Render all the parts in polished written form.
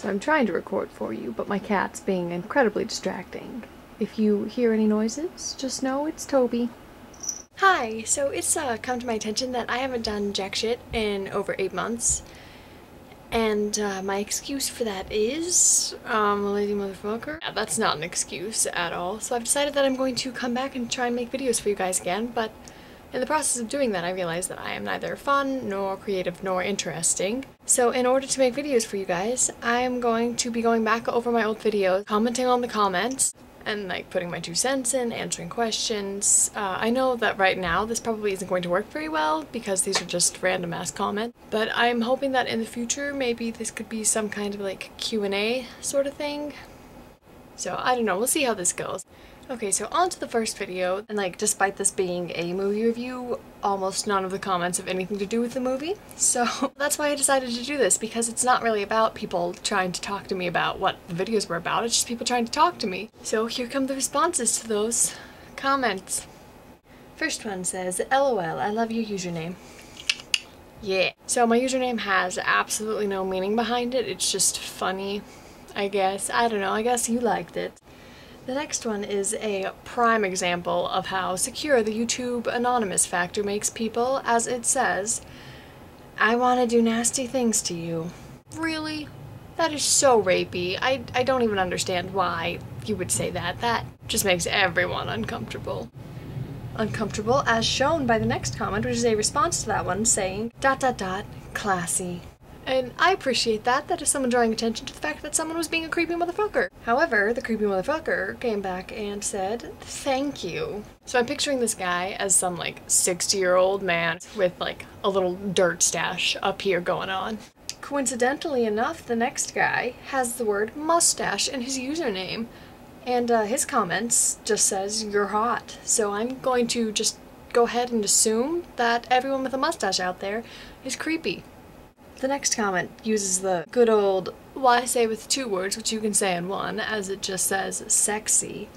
so I'm trying to record for you, but my cat's being incredibly distracting. If you hear any noises, just know it's Toby. Hi, so it's come to my attention that I haven't done jack shit in over 8 months. And my excuse for that is, lazy motherfucker. Yeah, that's not an excuse at all. So I've decided that I'm going to come back and try and make videos for you guys again, but in the process of doing that I realized that I am neither fun, nor creative, nor interesting. So in order to make videos for you guys, I'm going to be going back over my old videos, commenting on the comments, and like putting my 2 cents in, answering questions. I know that right now this probably isn't going to work very well because these are just random ass comments, but I'm hoping that in the future maybe this could be some kind of like Q&A sort of thing. So I don't know, we'll see how this goes. Okay, so on to the first video, and like despite this being a movie review, almost none of the comments have anything to do with the movie, so that's why I decided to do this, because it's not really about people trying to talk to me about what the videos were about, it's just people trying to talk to me. So here come the responses to those comments. First one says, LOL, I love your username. Yeah. So my username has absolutely no meaning behind it, it's just funny, I guess. I don't know, I guess you liked it. The next one is a prime example of how secure the YouTube anonymous factor makes people, as it says, I want to do nasty things to you. Really? That is so rapey. I don't even understand why you would say that. That just makes everyone uncomfortable. Uncomfortable as shown by the next comment, which is a response to that one saying, ... classy. And I appreciate that is someone drawing attention to the fact that someone was being a creepy motherfucker. However, the creepy motherfucker came back and said, thank you. So I'm picturing this guy as some like 60-year-old man with like a little dirt stash up here going on. Coincidentally enough, the next guy has the word mustache in his username. And his comments just says, you're hot. So I'm going to just go ahead and assume that everyone with a mustache out there is creepy. The next comment uses the good old, why say with 2 words, which you can say in one, as it just says, sexy.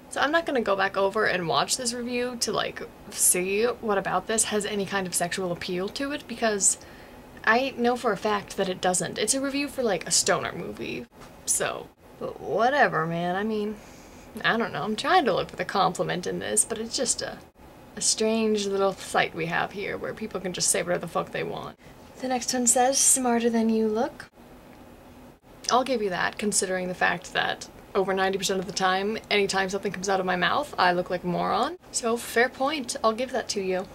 So I'm not gonna go back over and watch this review to like see what about this has any kind of sexual appeal to it, because I know for a fact that it doesn't. It's a review for like a stoner movie, so. But whatever, man, I mean, I don't know, I'm trying to look for the compliment in this, but it's just a strange little site we have here where people can just say whatever the fuck they want. The next one says, smarter than you look. I'll give you that, considering the fact that over 90% of the time, anytime something comes out of my mouth, I look like a moron. So, fair point, I'll give that to you.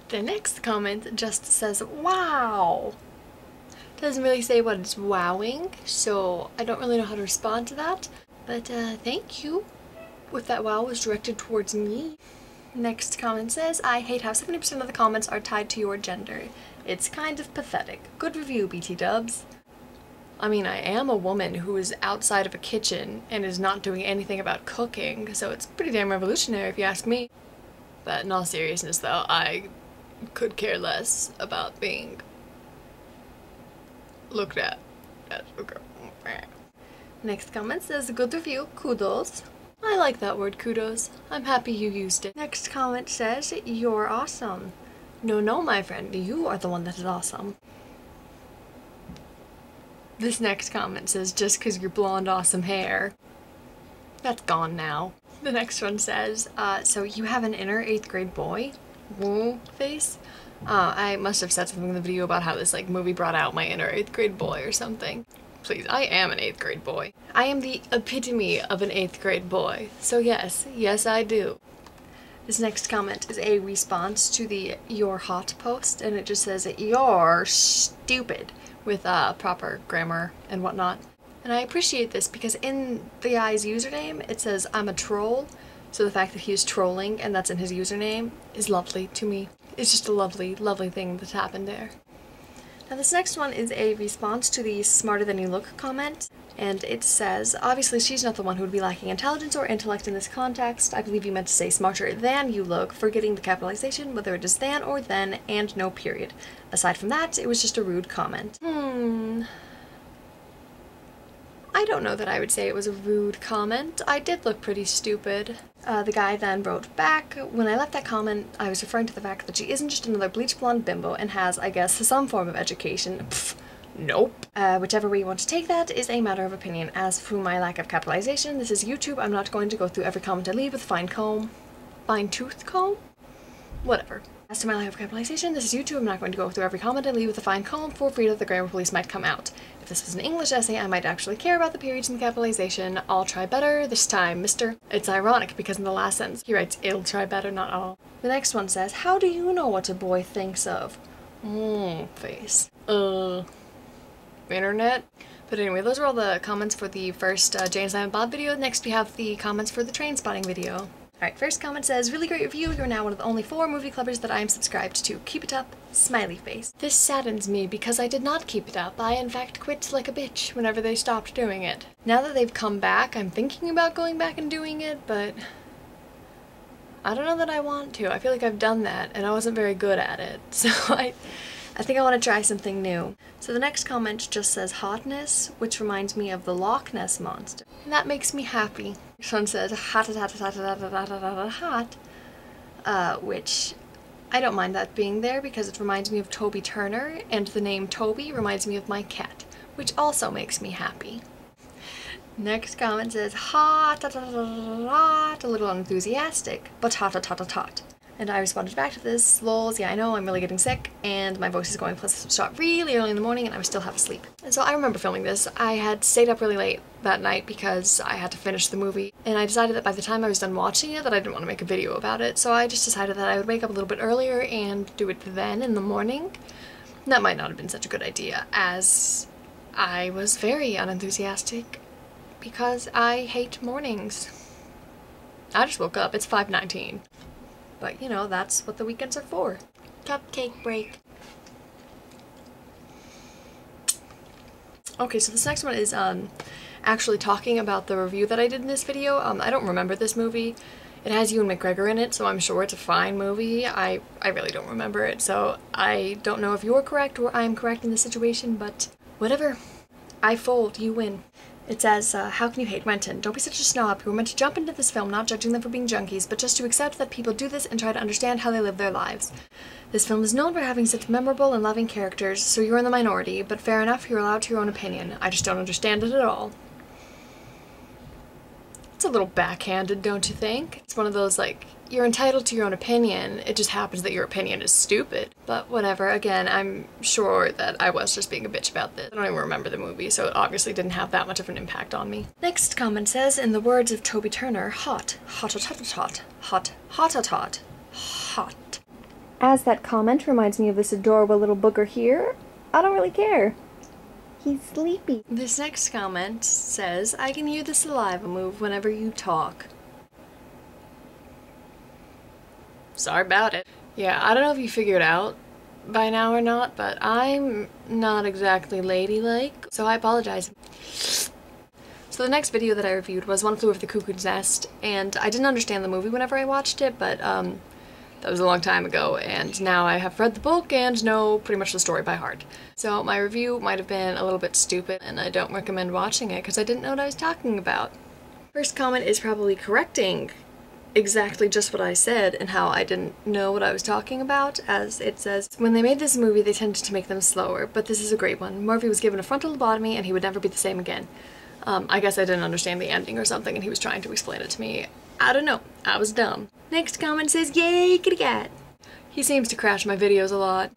The next comment just says, wow. Doesn't really say what it's wowing, so I don't really know how to respond to that. But, thank you. If that wow was directed towards me. Next comment says, I hate how 70% of the comments are tied to your gender. It's kind of pathetic. Good review, BT dubs. I mean, I am a woman who is outside of a kitchen and is not doing anything about cooking, so it's pretty damn revolutionary if you ask me. But in all seriousness though, I could care less about being looked at as a girl. Next comment says, good review, kudos. I like that word, kudos. I'm happy you used it. Next comment says, you're awesome. No, my friend, you are the one that is awesome. This next comment says, just cause you're blonde, awesome hair. That's gone now. The next one says, so you have an inner 8th grade boy? Woo face? I must have said something in the video about how this like movie brought out my inner 8th grade boy or something. Please, I am an 8th grade boy. I am the epitome of an 8th grade boy. So yes, I do. This next comment is a response to the you're hot post, and it just says you're stupid with proper grammar and whatnot. And I appreciate this because in the guy's username it says I'm a troll, so the fact that he is trolling and that's in his username is lovely to me. It's just a lovely, lovely thing that's happened there. Now this next one is a response to the smarter than you look comment, and it says, obviously she's not the one who would be lacking intelligence or intellect in this context. I believe you meant to say smarter than you look, forgetting the capitalization, whether it is than or then, and no period. Aside from that, it was just a rude comment. I don't know that I would say it was a rude comment. I did look pretty stupid. The guy then wrote back, when I left that comment, I was referring to the fact that she isn't just another bleach blonde bimbo and has, I guess, some form of education. Pfft, Nope. Whichever way you want to take that is a matter of opinion. As for my lack of capitalization, this is YouTube. I'm not going to go through every comment I leave with a fine comb. Fine-tooth comb? Whatever. As to my lack of capitalization, this is YouTube. I'm not going to go through every comment I leave with a fine comb for fear that the grammar police might come out. If this was an English essay, I might actually care about the periods and the capitalization. I'll try better this time, mister. It's ironic because in the last sentence, he writes, "It'll try better, not all." The next one says, "How do you know what a boy thinks of?" Face. Internet. But anyway, those are all the comments for the first Jane and Silent Bob video. Next we have the comments for the train spotting video. Alright, first comment says, "Really great review. You're now one of the only 4 movie clubbers that I am subscribed to. Keep it up. Smiley face." This saddens me because I did not keep it up. I in fact quit like a bitch whenever they stopped doing it. Now that they've come back, I'm thinking about going back and doing it, but I don't know that I want to. I feel like I've done that and I wasn't very good at it. So I think I want to try something new. So the next comment just says hotness, which reminds me of the Loch Ness Monster. And that makes me happy. This one says hot, which I don't mind that being there because it reminds me of Toby Turner, and the name Toby reminds me of my cat, which also makes me happy. Next comment says hot, a little unenthusiastic, but hot. And I responded back to this, lols, yeah I know, I'm really getting sick, and my voice is going, plus it shot really early in the morning and I was still half asleep. And so I remember filming this. I had stayed up really late that night because I had to finish the movie, and I decided that by the time I was done watching it that I didn't want to make a video about it, so I just decided that I would wake up a little bit earlier and do it then in the morning. That might not have been such a good idea, as I was very unenthusiastic because I hate mornings. I just woke up, it's 5:19. But, you know, that's what the weekends are for. Cupcake break. Okay, so this next one is actually talking about the review that I did in this video. I don't remember this movie. It has Ewan McGregor in it, so I'm sure it's a fine movie. I really don't remember it, so I don't know if you're correct or I'm correct in this situation, but whatever. I fold, you win. It says, "How can you hate Renton? Don't be such a snob. You were meant to jump into this film not judging them for being junkies, but just to accept that people do this and try to understand how they live their lives. This film is known for having such memorable and loving characters, so you're in the minority, but fair enough, you're allowed to your own opinion. I just don't understand it at all." It's a little backhanded, don't you think? It's one of those, like, you're entitled to your own opinion, it just happens that your opinion is stupid. But whatever, again, I'm sure that I was just being a bitch about this. I don't even remember the movie, so it obviously didn't have that much of an impact on me. Next comment says, in the words of Toby Turner, hot. As that comment reminds me of this adorable little booger here, I don't really care. He's sleepy. This next comment says, "I can hear the saliva move whenever you talk." Sorry about it. Yeah, I don't know if you figured out by now or not, but I'm not exactly ladylike, so I apologize. So the next video that I reviewed was One Flew Over the Cuckoo's Nest, and I didn't understand the movie whenever I watched it, but that was a long time ago, and now I have read the book and know pretty much the story by heart. So my review might have been a little bit stupid, and I don't recommend watching it because I didn't know what I was talking about. First comment is probably correcting exactly just what I said and how I didn't know what I was talking about, as it says, "When they made this movie they tended to make them slower, but this is a great one. Murphy was given a frontal lobotomy and he would never be the same again." I guess I didn't understand the ending or something and he was trying to explain it to me. I don't know. I was dumb. Next comment says, "Yay, kitty cat." He seems to crash my videos a lot.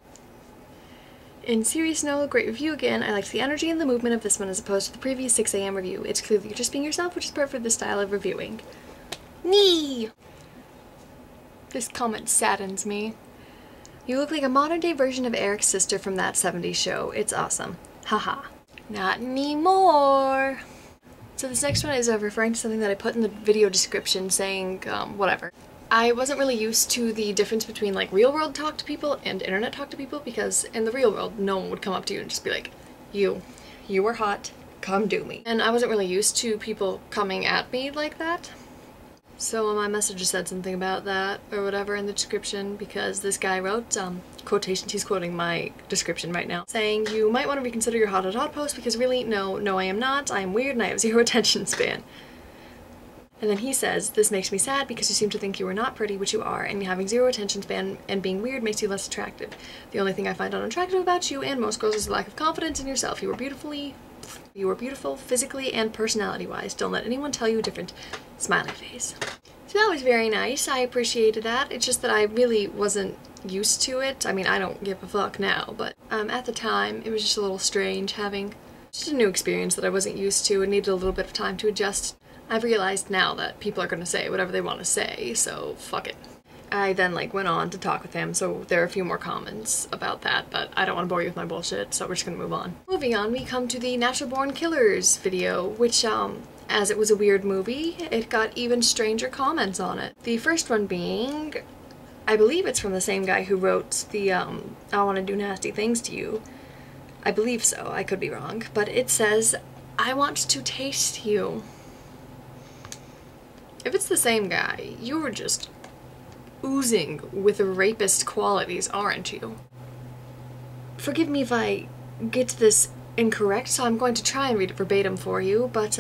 In serious note, great review again. I liked the energy and the movement of this one as opposed to the previous 6 AM review. It's clear that you're just being yourself, which is perfect for this style of reviewing. Nee! This comment saddens me. "You look like a modern day version of Eric's sister from that 70s show. It's awesome. Haha. Not anymore." So this next one is referring to something that I put in the video description saying, whatever. I wasn't really used to the difference between like real world talk to people and internet talk to people, because in the real world no one would come up to you and just be like, you are hot, come do me. And I wasn't really used to people coming at me like that. So my message said something about that or whatever in the description, because this guy wrote quotations, he's quoting my description right now, saying, "You might want to reconsider your hot post because really, no I am not, I am weird and I have 0 attention span." And then he says, "This makes me sad because you seem to think you are not pretty, which you are, and having zero attention span and being weird makes you less attractive. The only thing I find unattractive about you and most girls is the lack of confidence in yourself. You are beautiful physically and personality-wise. Don't let anyone tell you different." Smiley face. So that was very nice. I appreciated that. It's just that I really wasn't used to it. I mean, I don't give a fuck now, but at the time, it was just a little strange having just a new experience that I wasn't used to and needed a little bit of time to adjust. I've realized now that people are going to say whatever they want to say, so fuck it. I then went on to talk with him, so there are a few more comments about that, but I don't want to bore you with my bullshit, so we're just gonna move on. Moving on, we come to the Natural Born Killers video, which, as it was a weird movie, it got even stranger comments on it. The first one being, I believe it's from the same guy who wrote the, I want to do nasty things to you. I believe so, I could be wrong, but it says, "I want to taste you." If it's the same guy, you're just oozing with rapist qualities, aren't you? Forgive me if I get this incorrect, so I'm going to try and read it verbatim for you, but,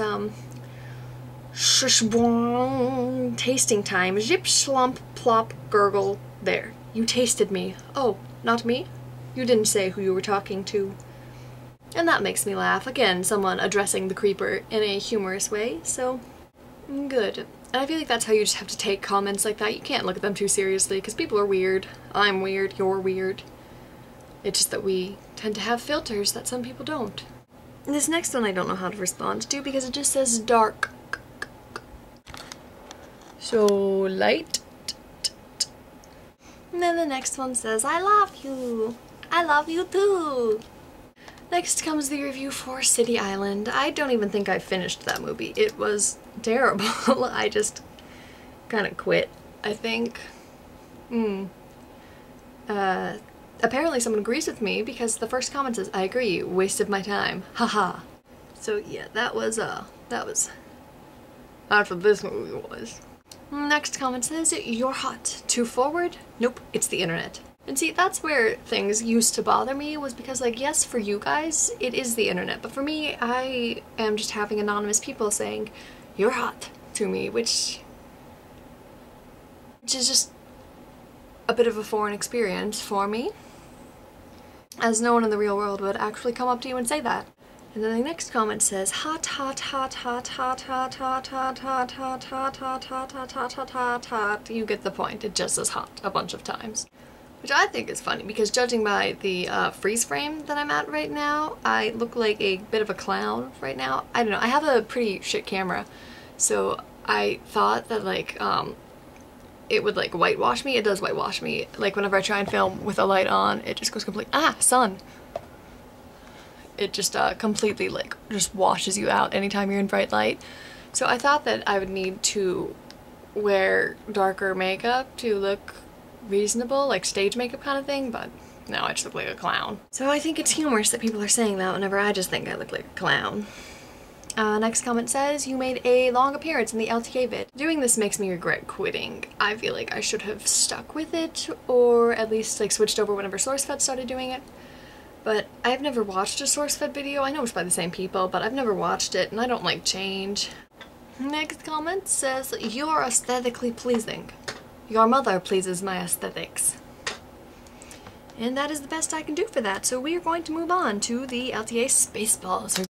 shush bwong, tasting time, zip slump plop gurgle, there. You tasted me. Oh, not me? You didn't say who you were talking to. And that makes me laugh. Again, someone addressing the creeper in a humorous way, so good. And I feel like that's how you just have to take comments like that. You can't look at them too seriously, because people are weird. I'm weird, you're weird. It's just that we tend to have filters that some people don't. And this next one I don't know how to respond to because it just says dark. So light. And then the next one says, "I love you. I love you too." Next comes the review for City Island. I don't even think I finished that movie. It was terrible. I just kind of quit, I think. Apparently someone agrees with me because the first comment says, "I agree, wasted my time. Haha." So yeah, that's what this movie was. Next comment says, "You're hot. Too forward? Nope, it's the internet." And see, that's where things used to bother me, was because, yes, for you guys, it is the internet, but for me, I am just having anonymous people saying, "You're hot," to me, which is just a bit of a foreign experience for me, as no one in the real world would actually come up to you and say that. And then the next comment says, "Hot, hot, hot, hot, hot, hot, hot, hot, hot, hot, hot, hot, hot, hot, hot, hot, hot, hot." You get the point, it just says hot a bunch of times. Which I think is funny, because judging by the freeze frame that I'm at right now, I look like a bit of a clown right now. I don't know, I have a pretty shit camera, so I thought that it would whitewash me. It does whitewash me. Whenever I try and film with a light on, it just goes sun. It just completely just washes you out anytime you're in bright light. So I thought that I would need to wear darker makeup to look reasonable, stage makeup kind of thing, but no, I just look like a clown. So I think it's humorous that people are saying that whenever I just think I look like a clown. Next comment says, "You made a long appearance in the LTA vid. Doing this makes me regret quitting. I feel like I should have stuck with it, or at least switched over whenever SourceFed started doing it. But I've never watched a SourceFed video. I know it's by the same people, but I've never watched it, and I don't like change." Next comment says, "You're aesthetically pleasing. Your mother pleases my aesthetics." And that is the best I can do for that, so we are going to move on to the LTA Spaceballs